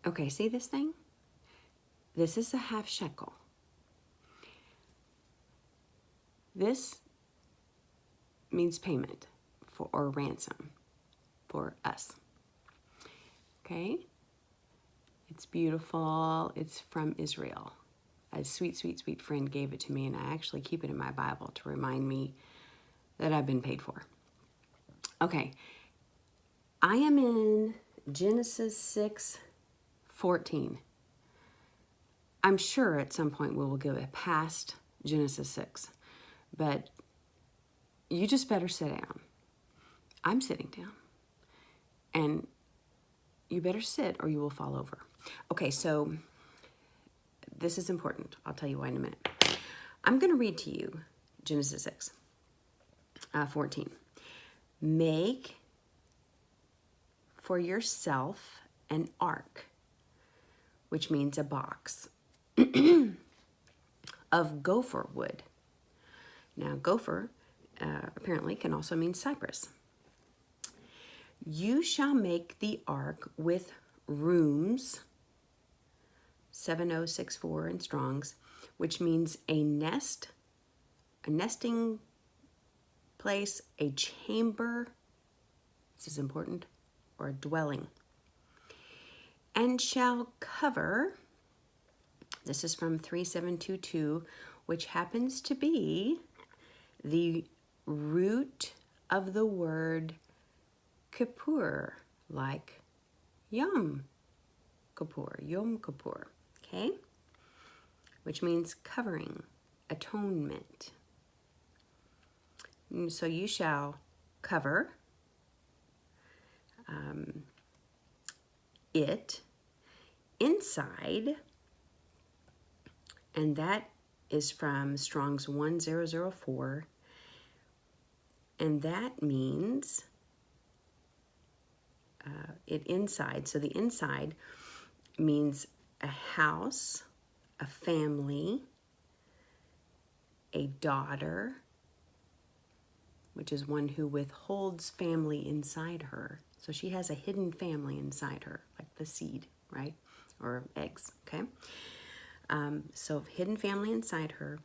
Okay, see this thing? This is a half shekel. This means payment for or ransom for us. Okay? It's beautiful. It's from Israel. A sweet, sweet, sweet friend gave it to me, and I actually keep it in my Bible to remind me that I've been paid for. Okay. I am in Genesis 6:14. I'm sure at some point we will go past Genesis 6, but you just better sit down. I'm sitting down. And you better sit or you will fall over. Okay, so this is important. I'll tell you why in a minute. I'm going to read to you Genesis 6:14. Make for yourself an ark, which means a box, of gopher wood. Now, gopher apparently can also mean cypress. You shall make the ark with rooms, 7064 in Strong's, which means a nest, a nesting place, a chamber, this is important, or a dwelling. And shall cover, this is from 3722, which happens to be the root of the word Kippur, like Yom Kippur, okay? Which means covering, atonement. And so you shall cover it inside, and that is from Strong's 1004, and that means it inside. So the inside means a house, a family, a daughter, which is one who withholds family inside her. So she has a hidden family inside her, like the seed, right? Or eggs, okay? So hidden family inside her,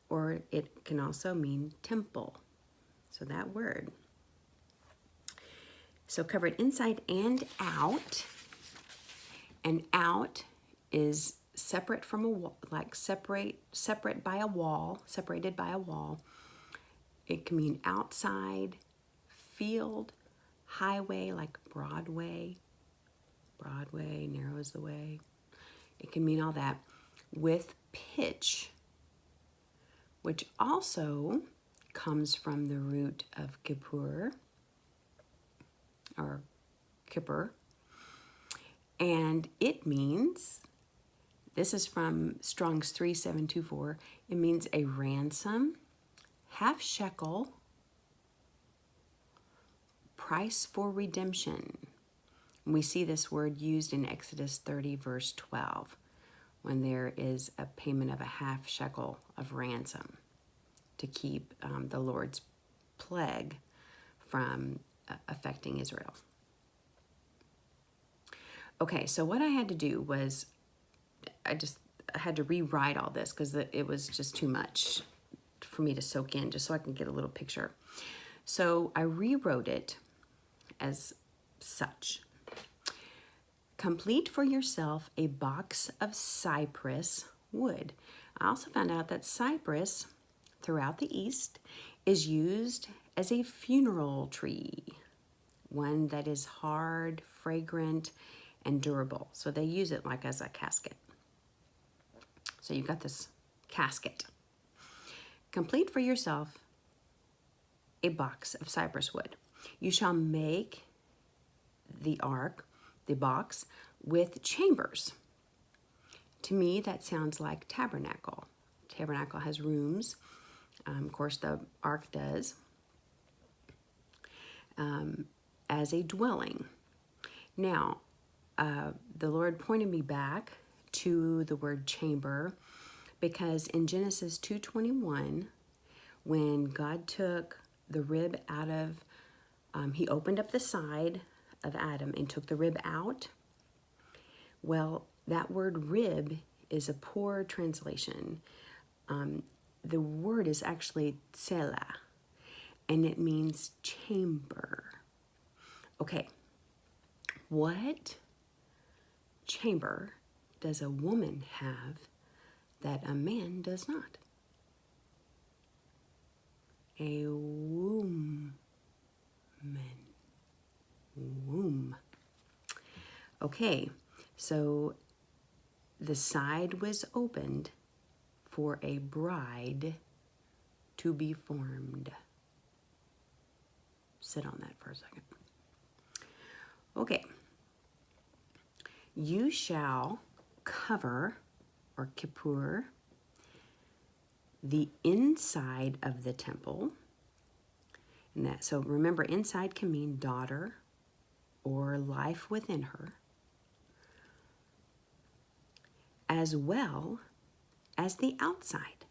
or it can also mean temple. So that word. So cover it inside and out. And out is separate from a wall, like separate by a wall, separated by a wall. It can mean outside, field, highway, like Broadway. Broadway, narrow is the way. It can mean all that. With pitch, which also comes from the root of Kippur, or Kippur. And it means, this is from Strong's 3724, it means a ransom, half shekel, price for redemption. And we see this word used in Exodus 30, verse 12, when there is a payment of a half shekel of ransom to keep the Lord's plague from affecting Israel. Okay, so what I had to do was I had to rewrite all this because it was just too much for me to soak in, just so I can get a little picture. So I rewrote it as such. Complete for yourself a box of cypress wood. I also found out that cypress throughout the East is used as a funeral tree, one that is hard, fragrant, and durable. So they use it like as a casket. So you've got this casket. Complete for yourself a box of cypress wood. You shall make the ark, the box, with chambers. To me, that sounds like tabernacle. Tabernacle has rooms. Of course, the ark does. As a dwelling. Now, the Lord pointed me back to the word chamber because in Genesis 2:21, when God took the rib out of, he opened up the side of Adam and took the rib out. Well, that word rib is a poor translation. The word is actually tsela, and it means chamber. Okay, what chamber does a woman have that a man does not? A womb. Womb. Okay, so the side was opened for a bride to be formed. Sit on that for a second. Okay. You shall cover, or kippur, the inside of the temple. And that, so remember, inside can mean daughter or life within her, as well as the outside,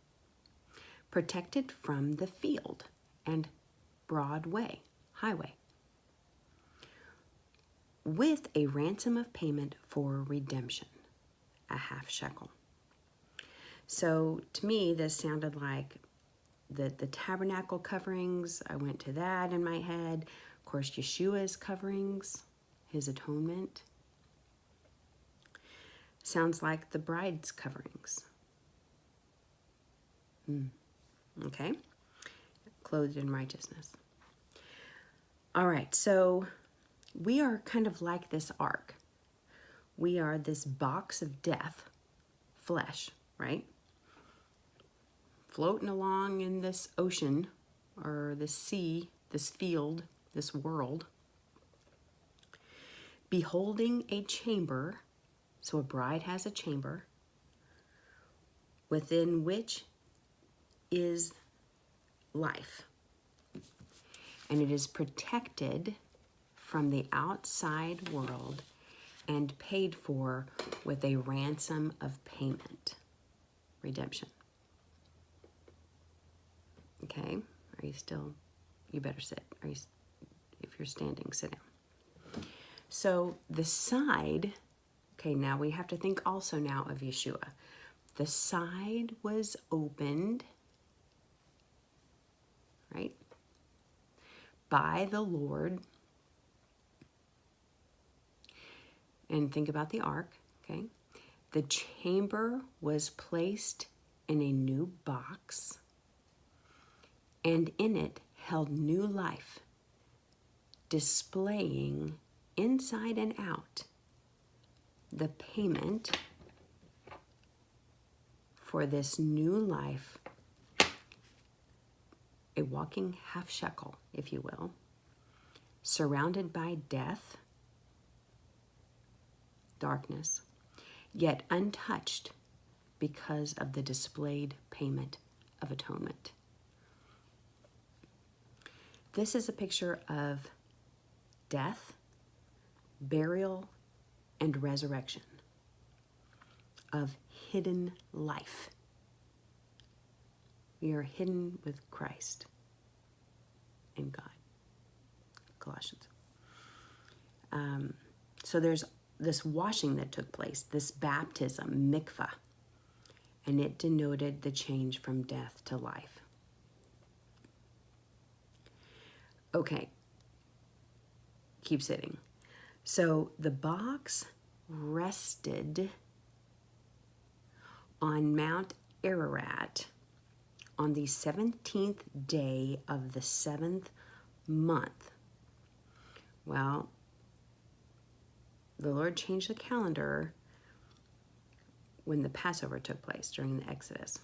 protected from the field and broad way, highway, with a ransom of payment for redemption, a half-shekel. So to me, this sounded like the tabernacle coverings. I went to that in my head. Of course, Yeshua's coverings, his atonement. Sounds like the bride's coverings. Okay, clothed in righteousness. All right, so we are kind of like this ark. We are this box of death, flesh, right? Floating along in this ocean or this sea, this field, this world, beholding a chamber. So a bride has a chamber within which is life, and it is protected from the outside world and paid for with a ransom of payment, redemption. Okay, are you still, you better sit. If you're standing, sit down. So the side, okay, now we have to think also now of Yeshua. The side was opened, right, by the Lord. And think about the ark, okay? The chamber was placed in a new box, and in it held new life, displaying inside and out the payment for this new life, a walking half-shekel, if you will, surrounded by death, darkness, yet untouched because of the displayed payment of atonement. This is a picture of death, burial, and resurrection, of hidden life. We are hidden with Christ in God. Colossians. So there's this washing that took place, this baptism, mikvah, and it denoted the change from death to life. Okay, keep sitting. So the box rested on Mount Ararat on the 17th day of the 7th month. Well, the Lord changed the calendar when the Passover took place during the Exodus.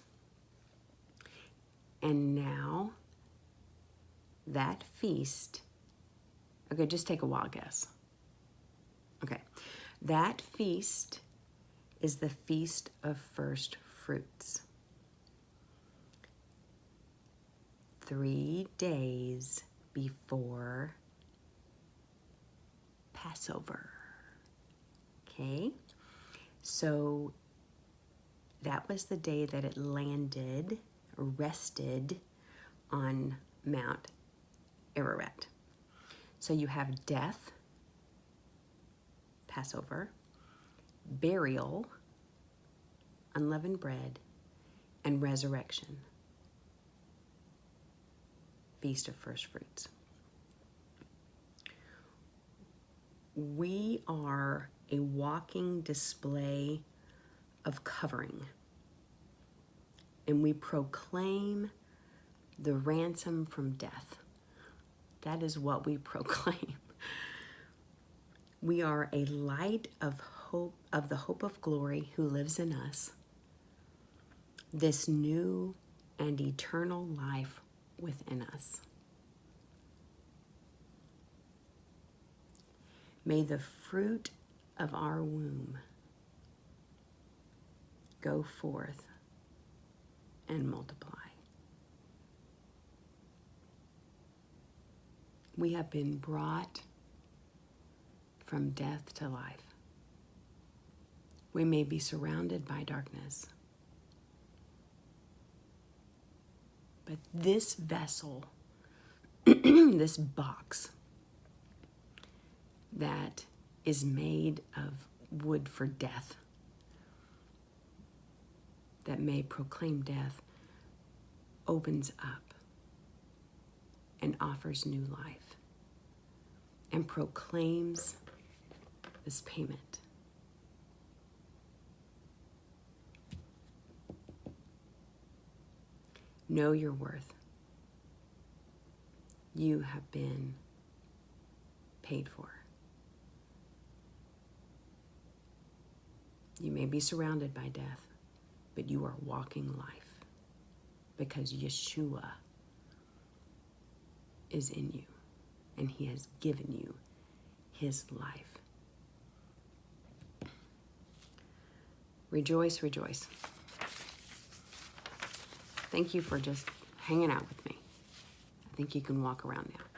And now that feast, okay, just take a wild guess. Okay, that feast is the Feast of First Fruits. 3 days before Passover. Okay, so that was the day that it landed, rested on Mount Ararat. So you have death, Passover, burial, unleavened bread, and resurrection, Feast of First Fruits. We are a walking display of covering, and we proclaim the ransom from death. That is what we proclaim. We are a light of hope, of the hope of glory who lives in us, this new and eternal life within us. May the fruit of our womb go forth and multiply. We have been brought from death to life. We may be surrounded by darkness, but this vessel, this box that is made of wood for death, that may proclaim death, opens up and offers new life and proclaims this payment. Know your worth. You have been paid for. You may be surrounded by death, but you are walking life because Yeshua is in you and he has given you his life. Rejoice, rejoice. Thank you for just hanging out with me. I think you can walk around now.